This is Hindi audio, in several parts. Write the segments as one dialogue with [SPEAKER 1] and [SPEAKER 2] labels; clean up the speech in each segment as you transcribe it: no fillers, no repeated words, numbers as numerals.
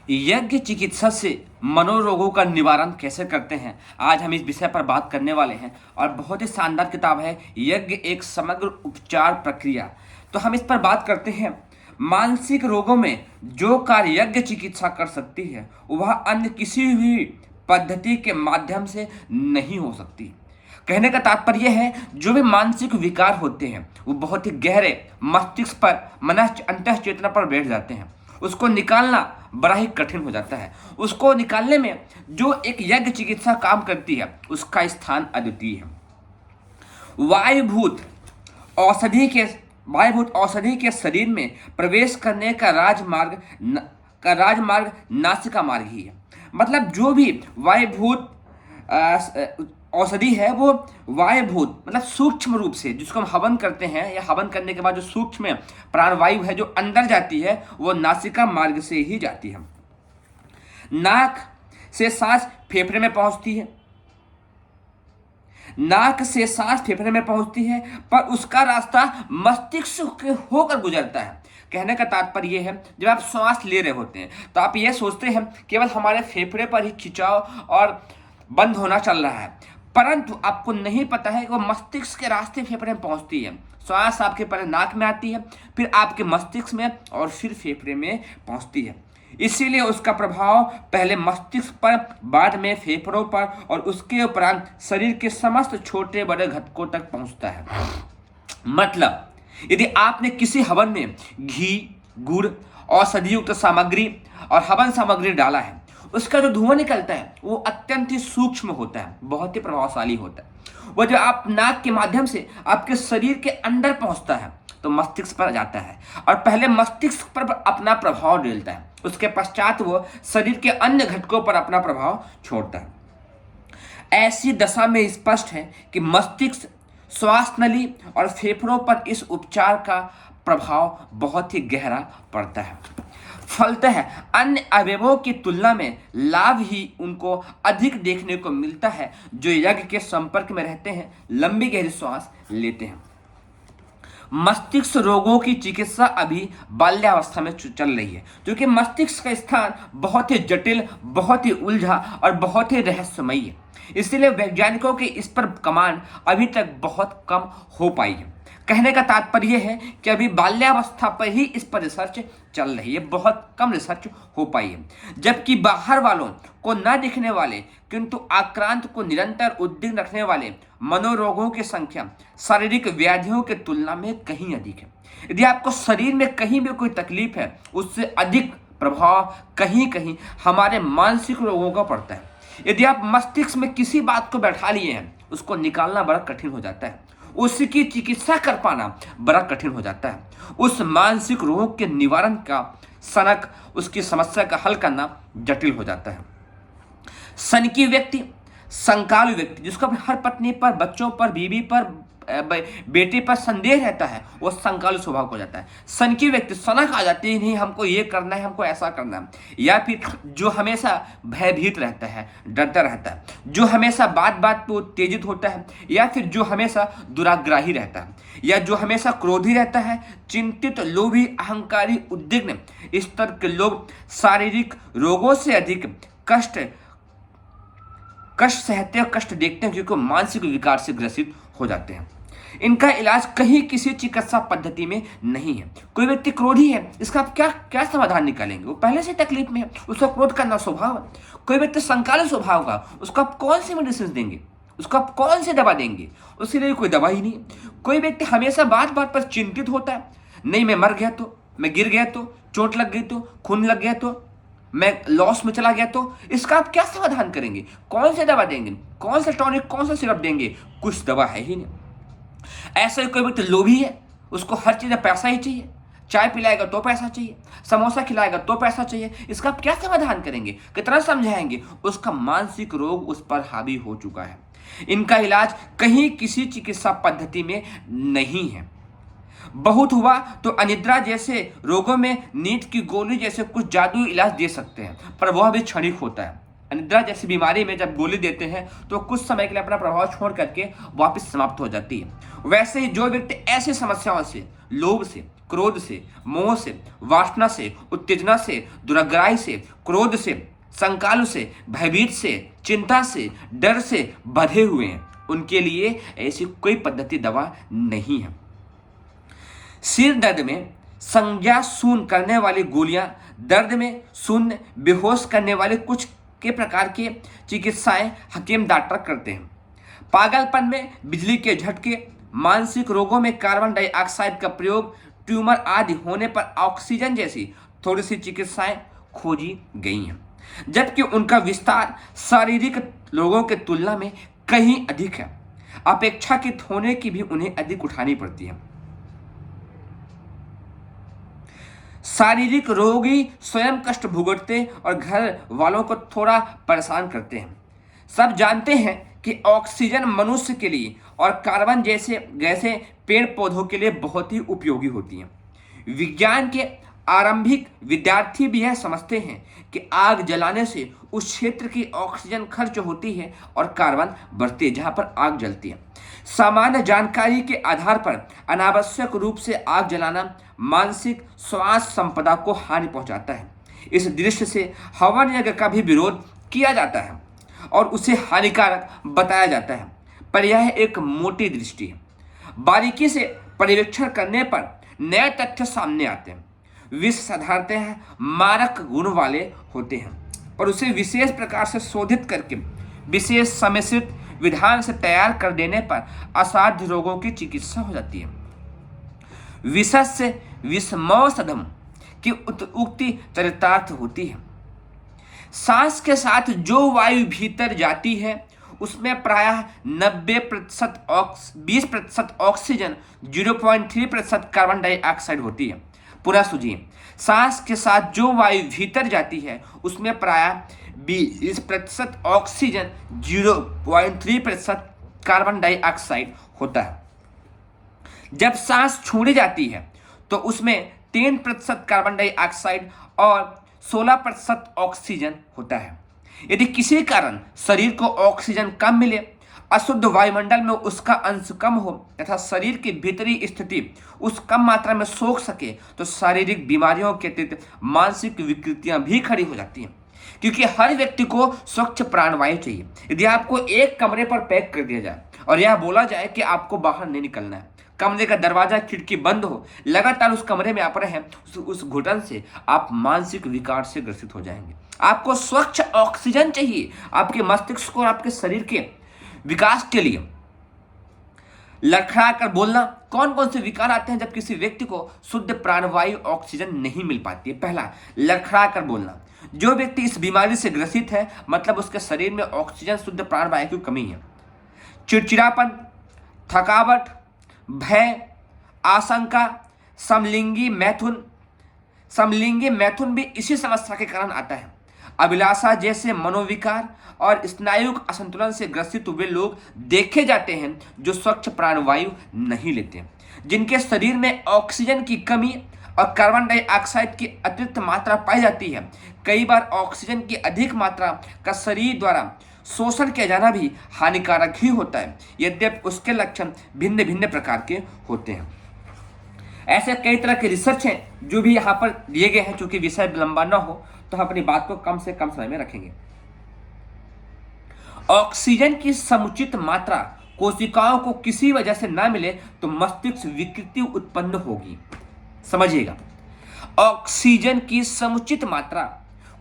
[SPEAKER 1] यज्ञ चिकित्सा से मनोरोगों का निवारण कैसे करते हैं, आज हम इस विषय पर बात करने वाले हैं। और बहुत ही शानदार किताब है यज्ञ एक समग्र उपचार प्रक्रिया। तो हम इस पर बात करते हैं। मानसिक रोगों में जो कार्य यज्ञ चिकित्सा कर सकती है वह अन्य किसी भी पद्धति के माध्यम से नहीं हो सकती। कहने का तात्पर्य है जो भी मानसिक विकार होते हैं वो बहुत ही गहरे मस्तिष्क पर अंतः चेतना पर बैठ जाते हैं। उसको निकालना बड़ा ही कठिन हो जाता है। उसको निकालने में जो एक यज्ञ चिकित्सा काम करती है उसका स्थान अद्वितीय है। वायुभूत वायुभूत औषधि के शरीर में प्रवेश करने का राजमार्ग नासिका मार्ग ही है। मतलब जो भी वायुभूत औषधि है वो वायुभूत मतलब सूक्ष्म रूप से जिसको हम हवन करते हैं या हवन करने के बाद जो सूक्ष्म प्राणवायु है जो अंदर जाती है वो नासिका मार्ग से ही जाती है। नाक से सांस फेफड़े में पहुंचती है। नाक से सांस फेफड़े में पहुंचती है पर उसका रास्ता मस्तिष्क के होकर गुजरता है। कहने का तात्पर्य यह है जब आप श्वास ले रहे होते हैं तो आप ये सोचते हैं केवल हमारे फेफड़े पर ही खिंचाव और बंद होना चल रहा है, परंतु आपको नहीं पता है कि वो मस्तिष्क के रास्ते फेफड़े में पहुंचती है। श्वास आपके पहले नाक में आती है, फिर आपके मस्तिष्क में और फिर फेफड़े में पहुंचती है। इसीलिए उसका प्रभाव पहले मस्तिष्क पर, बाद में फेफड़ों पर और उसके उपरांत शरीर के समस्त छोटे बड़े घटकों तक पहुंचता है। मतलब यदि आपने किसी हवन में घी, गुड़, औषधि युक्त सामग्री और हवन सामग्री डाला है, उसका जो धुआं निकलता है वो अत्यंत ही सूक्ष्म होता है, बहुत ही प्रभावशाली होता है। वो जो आप नाक के माध्यम से आपके शरीर के अंदर पहुंचता है तो मस्तिष्क पर जाता है और पहले मस्तिष्क पर अपना प्रभाव डालता है, उसके पश्चात वो शरीर के अन्य घटकों पर अपना प्रभाव छोड़ता है। ऐसी दशा में स्पष्ट है कि मस्तिष्क, श्वास नली और फेफड़ों पर इस उपचार का प्रभाव बहुत ही गहरा पड़ता है। फलतः अन्य अवयवों की तुलना में लाभ ही उनको अधिक देखने को मिलता है जो यज्ञ के संपर्क में रहते हैं, लंबी गहरी श्वास लेते हैं। मस्तिष्क रोगों की चिकित्सा अभी बाल्यावस्था में चल रही है क्योंकि मस्तिष्क का स्थान बहुत ही जटिल, बहुत ही उलझा और बहुत ही रहस्यमयी है। इसलिए वैज्ञानिकों की इस पर कमांड अभी तक बहुत कम हो पाई है। कहने का तात्पर्य है कि अभी बाल्यावस्था पर ही इस पर रिसर्च चल रही है, बहुत कम रिसर्च हो पाई है। जबकि बाहर वालों को न दिखने वाले किंतु आक्रांत को निरंतर उद्विग्न रखने वाले मनोरोगों की संख्या शारीरिक व्याधियों की तुलना में कहीं अधिक है। यदि आपको शरीर में कहीं भी कोई तकलीफ है उससे अधिक प्रभाव कहीं कहीं हमारे मानसिक रोगों का पड़ता है। यदि आप मस्तिष्क में किसी बात को बैठा लिए हैं उसको निकालना बड़ा कठिन हो जाता है, उसकी चिकित्सा कर पाना बड़ा कठिन हो जाता है। उस मानसिक रोग के निवारण का सनक, उसकी समस्या का हल करना जटिल हो जाता है। सनकी व्यक्ति, संकालु व्यक्ति जिसको अपनी हर पत्नी पर, बच्चों पर, बीवी पर, बेटे पर संदेह रहता है वो संकालु स्वभाव हो जाता है। सनकी व्यक्ति, सनक आ जाती है, नहीं हमको ये करना है, हमको ऐसा करना है। या फिर जो हमेशा भयभीत रहता है, डरता रहता है, जो हमेशा बात बात पे उत्तेजित होता है, या फिर जो हमेशा दुराग्राही रहता है, या जो हमेशा क्रोधी रहता है, चिंतित, लोभी, अहंकारी, उद्विग्न, इस तरह के लोग शारीरिक रोगों से अधिक कष्ट सहते हैं, कष्ट देखते हैं क्योंकि मानसिक विकार से ग्रसित हो जाते हैं। इनका इलाज कहीं किसी चिकित्सा पद्धति में नहीं है। कोई व्यक्ति क्रोधी है, इसका आप क्या समाधान निकालेंगे? वो पहले से तकलीफ में है, उसका क्रोध करना स्वभाव है। कोई व्यक्ति संकाली स्वभाव का, उसको आप कौन सी मेडिसिन देंगे, उसको आप कौन सी दवा देंगे? उसके लिए कोई दवा ही नहीं। कोई व्यक्ति हमेशा बात बात पर चिंतित होता है, नहीं मैं मर गया तो, मैं गिर गया तो, चोट लग गई तो, खून लग गया तो, मैं लॉस में चला गया तो, इसका आप क्या समाधान करेंगे? कौन सी दवा देंगे? कौन सा टॉनिक, कौन सा सिरप देंगे? कुछ दवा है ही नहीं। ऐसा कोई व्यक्ति लोभी है, उसको हर चीज़ में पैसा ही चाहिए, चाय पिलाएगा तो पैसा चाहिए, समोसा खिलाएगा तो पैसा चाहिए, इसका आप क्या समाधान करेंगे? कितना समझाएंगे? उसका मानसिक रोग उस पर हावी हो चुका है। इनका इलाज कहीं किसी चिकित्सा पद्धति में नहीं है। बहुत हुआ तो अनिद्रा जैसे रोगों में नींद की गोली जैसे कुछ जादुई इलाज दे सकते हैं, पर वह भी क्षणिक होता है। अनिद्रा जैसी बीमारी में जब गोली देते हैं तो कुछ समय के लिए अपना प्रभाव छोड़ करके वापस समाप्त हो जाती है। वैसे ही जो व्यक्ति ऐसी समस्याओं से, लोभ से, क्रोध से, मोह से, वासना से, उत्तेजना से, दुराग्रह से, क्रोध से, संकालु से, भयभीत से, चिंता से, डर से बधे हुए हैं, उनके लिए ऐसी कोई पद्धति दवा नहीं है। सिर दर्द में संज्ञा शून्य करने वाली गोलियां, दर्द में शून्य बेहोश करने वाले कुछ के प्रकार के चिकित्साएं हकीम डॉक्टर करते हैं। पागलपन में बिजली के झटके, मानसिक रोगों में कार्बन डाइऑक्साइड का प्रयोग, ट्यूमर आदि होने पर ऑक्सीजन जैसी थोड़ी सी चिकित्साएं खोजी गई हैं, जबकि उनका विस्तार शारीरिक रोगों के तुलना में कहीं अधिक है। अपेक्षाकृत होने की भी उन्हें अधिक उठानी पड़ती है। शारीरिक रोगी स्वयं कष्ट भुगतते और घर वालों को थोड़ा परेशान करते हैं। सब जानते हैं कि ऑक्सीजन मनुष्य के लिए और कार्बन जैसे गैसें पेड़ पौधों के लिए बहुत ही उपयोगी होती हैं। विज्ञान के आरंभिक विद्यार्थी भी यह समझते हैं कि आग जलाने से उस क्षेत्र की ऑक्सीजन खर्च होती है और कार्बन बढ़ती है जहां पर आग जलती है। सामान्य जानकारी के आधार पर अनावश्यक रूप से आग जलाना मानसिक स्वास्थ्य संपदा को हानि पहुंचाता है। इस दृष्टि से हवन यज्ञ का भी विरोध किया जाता है और उसे हानिकारक बताया जाता है, पर यह एक मोटी दृष्टि है। बारीकी से पर्यवेक्षण करने पर नए तथ्य सामने आते हैं। विष साधारणतः मारक गुण वाले होते हैं, पर उसे विशेष प्रकार से शोधित करके विशेष सम्मिश्रित विधान से तैयार कर देने पर असाध्य रोगों की चिकित्सा हो जाती है। विषस्य विषमौषधम की उक्ति चरितार्थ होती है। सांस के साथ जो वायु भीतर जाती है उसमें प्रायः 90% 20% ऑक्सीजन, 0.3% कार्बन डाइऑक्साइड होती है। पूरा सुनिए, सांस के साथ जो वायु भीतर जाती है उसमें प्रायः 20% ऑक्सीजन, 0.3% कार्बन डाइऑक्साइड होता है। जब सांस छोड़ी जाती है तो उसमें 3% कार्बन डाइऑक्साइड और 16% ऑक्सीजन होता है। यदि किसी कारण शरीर को ऑक्सीजन कम मिले, अशुद्ध वायुमंडल में उसका अंश कम हो तथा शरीर की भीतरी स्थिति उस कम मात्रा में सोख सके तो शारीरिक बीमारियों के अतिरिक्त मानसिक विकृतियां भी खड़ी हो जाती हैं, क्योंकि हर व्यक्ति को स्वच्छ प्राणवायु चाहिए। यदि आपको एक कमरे पर पैक कर दिया जाए और यह बोला जाए कि आपको बाहर नहीं निकलना है, कमरे का दरवाजा खिड़की बंद हो, लगातार उस कमरे में आप रहे, उस घुटन से आप मानसिक विकार से ग्रसित हो जाएंगे। आपको स्वच्छ ऑक्सीजन चाहिए आपके मस्तिष्क और आपके शरीर के विकास के लिए। लड़खड़ा कर बोलना, कौन कौन से विकार आते हैं जब किसी व्यक्ति को शुद्ध प्राणवायु ऑक्सीजन नहीं मिल पाती है? पहला, लड़खड़ा कर बोलना। जो व्यक्ति इस बीमारी से ग्रसित है मतलब उसके शरीर में ऑक्सीजन शुद्ध प्राणवायु की कमी है। चिड़चिड़ापन, थकावट, भय, आशंका, समलिंगी मैथुन भी इसी समस्या के कारण आता है। अभिलाषा जैसे मनोविकार और स्नायुक असंतुलन से ग्रसित हुए लोग देखे जाते हैं जो स्वच्छ प्राणवायु नहीं लेते, जिनके शरीर में ऑक्सीजन की कमी और कार्बन डाइऑक्साइड की अतिरिक्त मात्रा पाई जाती है। कई बार ऑक्सीजन की अधिक मात्रा का शरीर द्वारा शोषण किया जाना भी हानिकारक ही होता है, यद्यपि उसके लक्षण भिन्न भिन्न प्रकार के होते हैं। ऐसे कई तरह के रिसर्च हैं जो भी यहाँ पर दिए गए हैं। चूंकि विषय लंबा ना हो तो हम अपनी बात को कम से कम समय में रखेंगे। ऑक्सीजन की समुचित मात्रा कोशिकाओं को किसी वजह से ना मिले तो मस्तिष्क विकृति उत्पन्न होगी। समझिएगा, ऑक्सीजन की समुचित मात्रा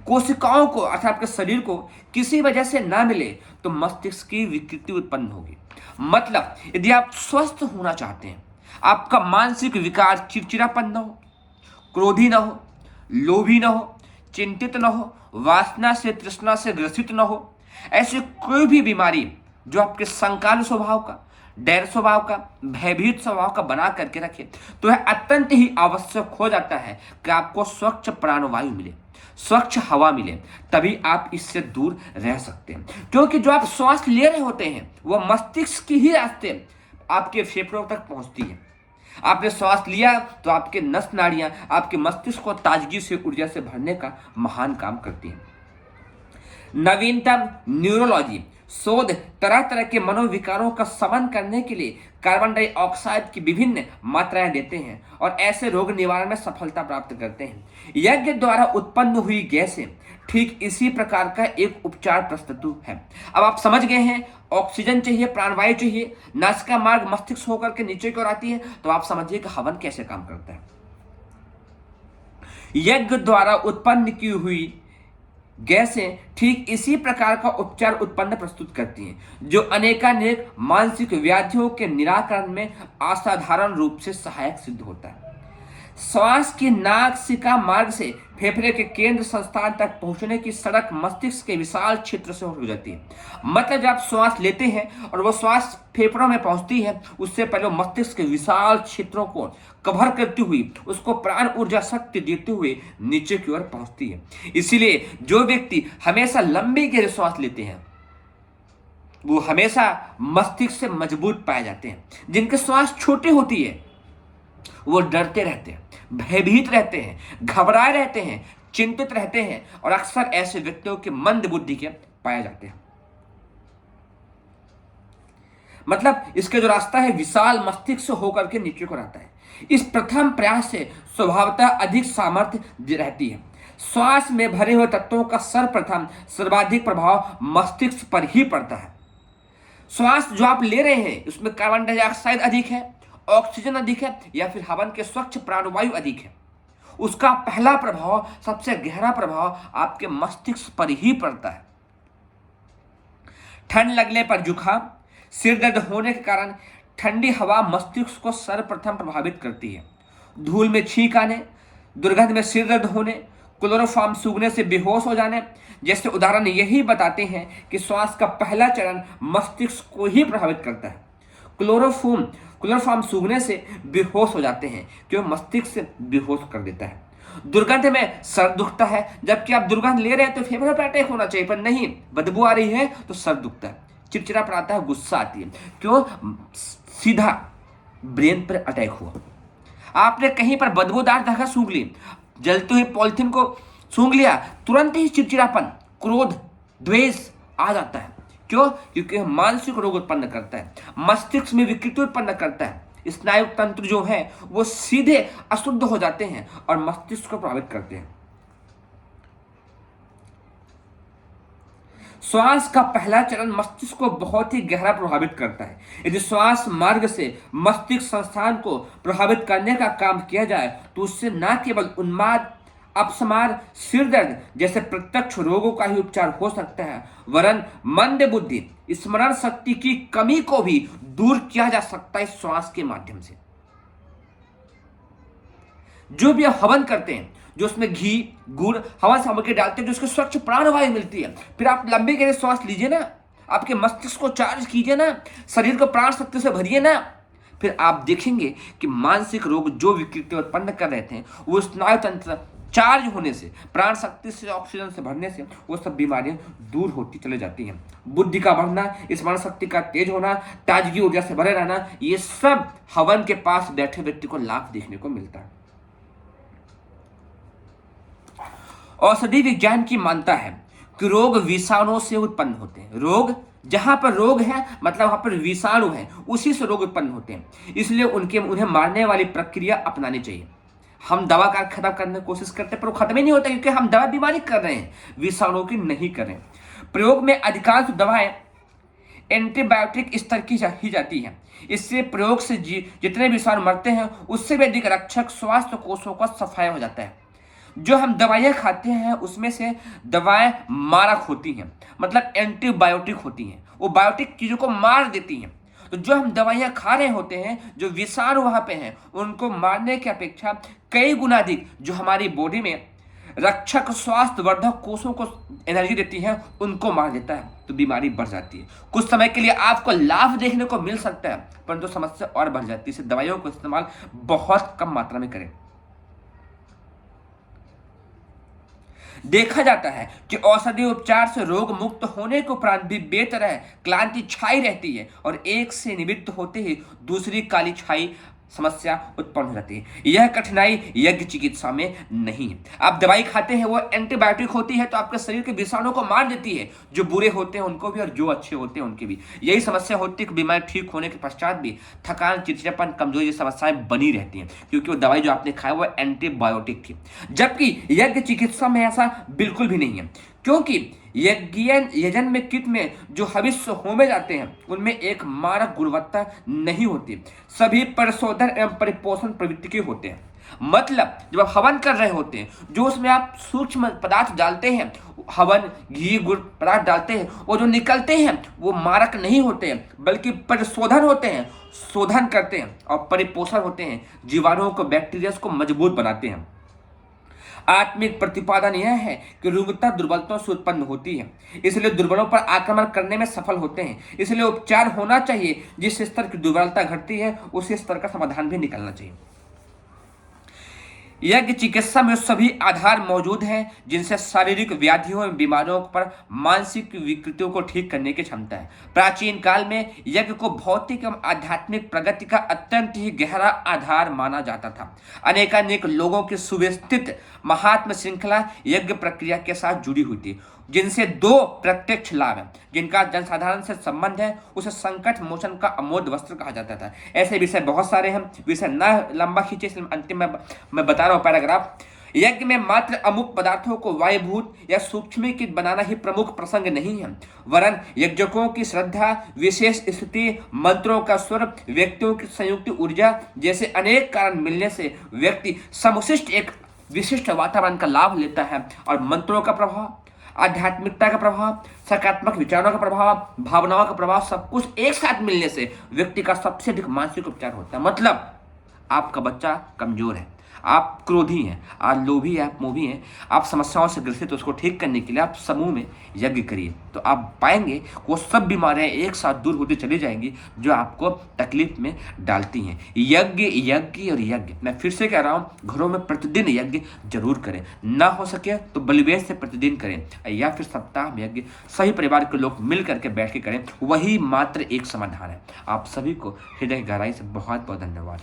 [SPEAKER 1] कोशिकाओं को अर्थात आपके शरीर को किसी वजह से ना मिले तो मस्तिष्क की विकृति उत्पन्न होगी। मतलब यदि आप स्वस्थ होना चाहते हैं, आपका मानसिक विकार चिड़चिड़ापन न हो, क्रोधी न हो, लोभी न हो, चिंतित न हो, वासना से तृष्णा से ग्रसित न हो, ऐसी कोई भी बीमारी जो आपके संकाल स्वभाव का, डर स्वभाव का, भयभीत स्वभाव का बना करके रखे, तो यह अत्यंत ही आवश्यक हो जाता है कि आपको स्वच्छ प्राणवायु मिले, स्वच्छ हवा मिले, तभी आप इससे दूर रह सकते हैं। क्योंकि जो आप श्वास ले रहे होते हैं वह मस्तिष्क की ही रास्ते आपके फेफड़ों तक पहुंचती है। आपने श्वास लिया तो आपके नस नाड़ियां आपके मस्तिष्क को ताजगी से, ऊर्जा से भरने का महान काम करती हैं। नवीनतम न्यूरोलॉजी शोध तरह तरह के मनोविकारों का शमन करने के लिए कार्बन डाइऑक्साइड की विभिन्न मात्राएं देते हैं और ऐसे रोग निवारण में सफलता प्राप्त करते हैं। यज्ञ द्वारा उत्पन्न हुई गैसें ठीक इसी प्रकार का एक उपचार प्रस्तुत है। अब आप समझ गए हैं, ऑक्सीजन चाहिए, प्राणवायु चाहिए, नासिका मार्ग मस्तिष्क होकर के नीचे की ओर आती है, तो आप समझिए कि हवन कैसे काम करता है। यज्ञ द्वारा उत्पन्न की हुई गैसें ठीक इसी प्रकार का उपचार उत्पन्न प्रस्तुत करती हैं, जो अनेकानेक मानसिक व्याधियों के निराकरण में असाधारण रूप से सहायक सिद्ध होता है। श्वास की नासिका मार्ग से फेफड़े के केंद्र स्थान तक पहुंचने की सड़क मस्तिष्क के विशाल क्षेत्र से हो जाती है। मतलब जब आप श्वास लेते हैं और वो श्वास फेफड़ों में पहुंचती है, उससे पहले मस्तिष्क के विशाल क्षेत्रों को कवर करती हुई उसको प्राण ऊर्जा शक्ति देते हुए नीचे की ओर पहुंचती है। इसीलिए जो व्यक्ति हमेशा लंबी गहरी श्वास लेते हैं वो हमेशा मस्तिष्क से मजबूत पाए जाते हैं। जिनकी श्वास छोटी होती है वो डरते रहते हैं, भयभीत रहते हैं, घबराए रहते हैं, चिंतित रहते हैं और अक्सर ऐसे व्यक्तियों के मंद बुद्धि के पाए जाते हैं। मतलब इसके जो रास्ता है विशाल मस्तिष्क से होकर के नीचे को रहता है। इस प्रथम प्रयास से स्वभावतः अधिक सामर्थ्य रहती है। श्वास में भरे हुए तत्वों का सर्वप्रथम सर्वाधिक प्रभाव मस्तिष्क पर ही पड़ता है। श्वास जो आप ले रहे हैं उसमें कार्बन डाइऑक्साइड अधिक है, ऑक्सीजन अधिक है या फिर हवन के स्वच्छ प्राणवायु अधिक है, उसका पहला प्रभाव, सबसे गहरा प्रभाव आपके मस्तिष्क पर ही पड़ता है। ठंड लगने पर जुकाम, सिर दर्द होने के कारण ठंडी हवा मस्तिष्क को सर्वप्रथम प्रभावित करती है। धूल में छींक आने, दुर्गंध में सिर दर्द होने, क्लोरोफॉर्म सूंघने से बेहोश हो जाने जैसे उदाहरण यही बताते हैं कि श्वास का पहला चरण मस्तिष्क को ही प्रभावित करता है। क्लोरोफॉर्म सूंघने से बेहोश हो जाते हैं क्योंकि मस्तिष्क से बेहोश कर देता है। दुर्गंध में सर दुखता है, जबकि आप दुर्गंध ले रहे हैं तो फेफड़े पर अटैक होना चाहिए, पर नहीं, बदबू आ रही है तो सर दुखता है, चिड़चिड़ापन आता है, गुस्सा आती है, क्यों? सीधा ब्रेन पर अटैक हुआ। आपने कहीं पर बदबूदार जगह सूंघ ली, जलती हुई पॉलिथीन को सूंघ लिया, तुरंत ही चिड़चिड़ापन, क्रोध, द्वेष आ जाता है। क्यों? क्योंकि मानसिक रोग उत्पन्न करता है, मस्तिष्क में विकृति उत्पन्न करता है। स्नायु तंत्र जो है वो सीधे अशुद्ध हो जाते हैं और मस्तिष्क को प्रभावित करते हैं। श्वास का पहला चरण मस्तिष्क को बहुत ही गहरा प्रभावित करता है। यदि श्वास मार्ग से मस्तिष्क संस्थान को प्रभावित करने का काम किया जाए तो उससे न केवल उन्माद, अपस्मार, सिर दर्द जैसे प्रत्यक्ष रोगों का ही उपचार हो सकता है, वरन मंद बुद्धि, स्मरण शक्ति की कमी को भी दूर किया जा सकता है श्वास के माध्यम से। जो भी आप हवन करते हैं, जो उसमें घी, गुड़, हवन सामग्री डालते हैं, जो उसके स्वच्छ प्राणवायु मिलती है, फिर आप लंबी गहरी श्वास लीजिए ना, आपके मस्तिष्क को चार्ज कीजिए ना, शरीर को प्राण शक्ति से भरिए ना, फिर आप देखेंगे कि मानसिक रोग जो विकृति उत्पन्न कर रहे थे वो स्नायु तंत्र चार्ज होने से, प्राण शक्ति से, ऑक्सीजन से भरने से वो सब बीमारियां दूर होती चले जाती हैं। बुद्धि का बढ़ना, स्मरण शक्ति का तेज होना, ताजगी ऊर्जा से भरे रहना, ये सब हवन के पास बैठे व्यक्ति को लाभ देखने को मिलता है। औषधि विज्ञान की मानता है कि रोग विषाणुओं से उत्पन्न होते हैं। रोग, जहां पर रोग है मतलब वहां पर विषाणु है, उसी से रोग उत्पन्न होते हैं। इसलिए उन्हें मारने वाली प्रक्रिया अपनानी चाहिए। हम दवा का खत्म करने की कोशिश करते हैं पर वो खत्म ही नहीं होता, क्योंकि हम दवा बीमारी कर रहे हैं, विषाणुओं की नहीं कर रहे हैं। प्रयोग में अधिकांश दवाएं एंटीबायोटिक स्तर की ही जाती है। इससे प्रयोग से जितने विषाणु मरते हैं उससे भी अधिक रक्षक स्वास्थ्य कोषों का सफाया हो जाता है। जो हम दवाइयाँ खाते हैं उसमें से दवाएं मारक होती हैं, मतलब एंटीबायोटिक होती हैं, वो बायोटिक चीज़ों को मार देती हैं। तो जो हम दवाइयाँ खा रहे होते हैं, जो विषाणु वहाँ पे हैं, उनको मारने की अपेक्षा कई गुना अधिक जो हमारी बॉडी में रक्षक स्वास्थ्य वर्धक कोषों को एनर्जी देती है, उनको मार देता है, तो बीमारी बढ़ जाती है। कुछ समय के लिए आपको लाभ देखने को मिल सकता है, परंतु समस्या और बढ़ जाती है। इससे दवाइयों को इस्तेमाल बहुत कम मात्रा में करें। देखा जाता है कि औषधि उपचार से रोग मुक्त होने के उपरांत भी बेतरह क्लांति छाई रहती है और एक से निवृत्त होते ही दूसरी काली छाई समस्या उत्पन्न हो जाती है। यह कठिनाई यज्ञ चिकित्सा में नहीं है। आप दवाई खाते हैं, वो एंटीबायोटिक होती है, तो आपके शरीर के विषाणु को मार देती है, जो बुरे होते हैं उनको भी और जो अच्छे होते हैं उनके भी। यही समस्या होती है कि बीमारी ठीक होने के पश्चात भी थकान, चिड़चिड़ापन, कमजोरी, ये समस्याएं बनी रहती हैं, क्योंकि वो दवाई जो आपने खाया वो एंटीबायोटिक थी। जबकि यज्ञ चिकित्सा में ऐसा बिल्कुल भी नहीं है, क्योंकि यजन में किट में जो हविष्य होमे जाते हैं उनमें एक मारक गुणवत्ता नहीं होती। सभी परिशोधन एवं परिपोषण प्रवृत्ति के होते हैं। मतलब जब आप हवन कर रहे होते हैं, जो उसमें आप सूक्ष्म पदार्थ डालते हैं, हवन, घी, गुड़ पदार्थ डालते हैं, वो जो निकलते हैं वो मारक नहीं होते हैं, बल्कि परिशोधन होते हैं, शोधन करते हैं, और परिपोषण होते हैं, जीवाणुओं को, बैक्टीरिया को मजबूत बनाते हैं। आत्मिक प्रतिपादन यह है कि रुग्णता दुर्बलताओं से उत्पन्न होती है, इसलिए दुर्बलों पर आक्रमण करने में सफल होते हैं। इसलिए उपचार होना चाहिए, जिस स्तर की दुर्बलता घटती है उसी स्तर का समाधान भी निकलना चाहिए। यज्ञ चिकित्सा में सभी आधार मौजूद हैं जिनसे शारीरिक व्याधियों एवं बीमारियों पर मानसिक विकृतियों को ठीक करने की क्षमता है। प्राचीन काल में यज्ञ को भौतिक एवं आध्यात्मिक प्रगति का अत्यंत ही गहरा आधार माना जाता था। अनेकानेक लोगों की सुव्यवस्थित महात्म श्रृंखला यज्ञ प्रक्रिया के साथ जुड़ी हुई थी, जिनसे दो प्रत्यक्ष लाभ है। जिनका जनसाधारण से संबंध है उसे संकट मोचन का अमोद वस्त्र कहा जाता था। ऐसे विषय बहुत सारे हैं, विषय न लंबा खींचे, इसलिए अंतिम में मैं बता रहा हूँ पैराग्राफ। यज्ञ में मात्र अमुक पदार्थों को वायुभूत या सूक्ष्मीकृत बनाना ही प्रमुख प्रसंग नहीं है, वरन यज्ञकों की श्रद्धा, विशेष स्थिति, मंत्रों का स्वर, व्यक्तियों की संयुक्त ऊर्जा जैसे अनेक कारण मिलने से व्यक्ति समुचित एक विशिष्ट वातावरण का लाभ लेता है, और मंत्रों का प्रभाव, आध्यात्मिकता का प्रभाव, सकारात्मक विचारों का प्रभाव, भावनाओं का प्रभाव, सब कुछ एक साथ मिलने से व्यक्ति का सबसे अधिक मानसिक उपचार होता है। मतलब आपका बच्चा कमजोर है, आप क्रोधी हैं, आप लोभी हैं, आप मोही हैं, आप समस्याओं से ग्रसित हो, उसको ठीक करने के लिए आप समूह में यज्ञ करिए, तो आप पाएंगे वो सब बीमारियां एक साथ दूर होती चली जाएंगी जो आपको तकलीफ में डालती हैं। यज्ञ, यज्ञ और यज्ञ, मैं फिर से कह रहा हूँ, घरों में प्रतिदिन यज्ञ जरूर करें, ना हो सके तो बलिवेश से प्रतिदिन करें, या फिर सप्ताह में यज्ञ सही परिवार के लोग मिल करके बैठ के करें, वही मात्र एक समाधान है। आप सभी को हृदय की गहराई से बहुत बहुत धन्यवाद।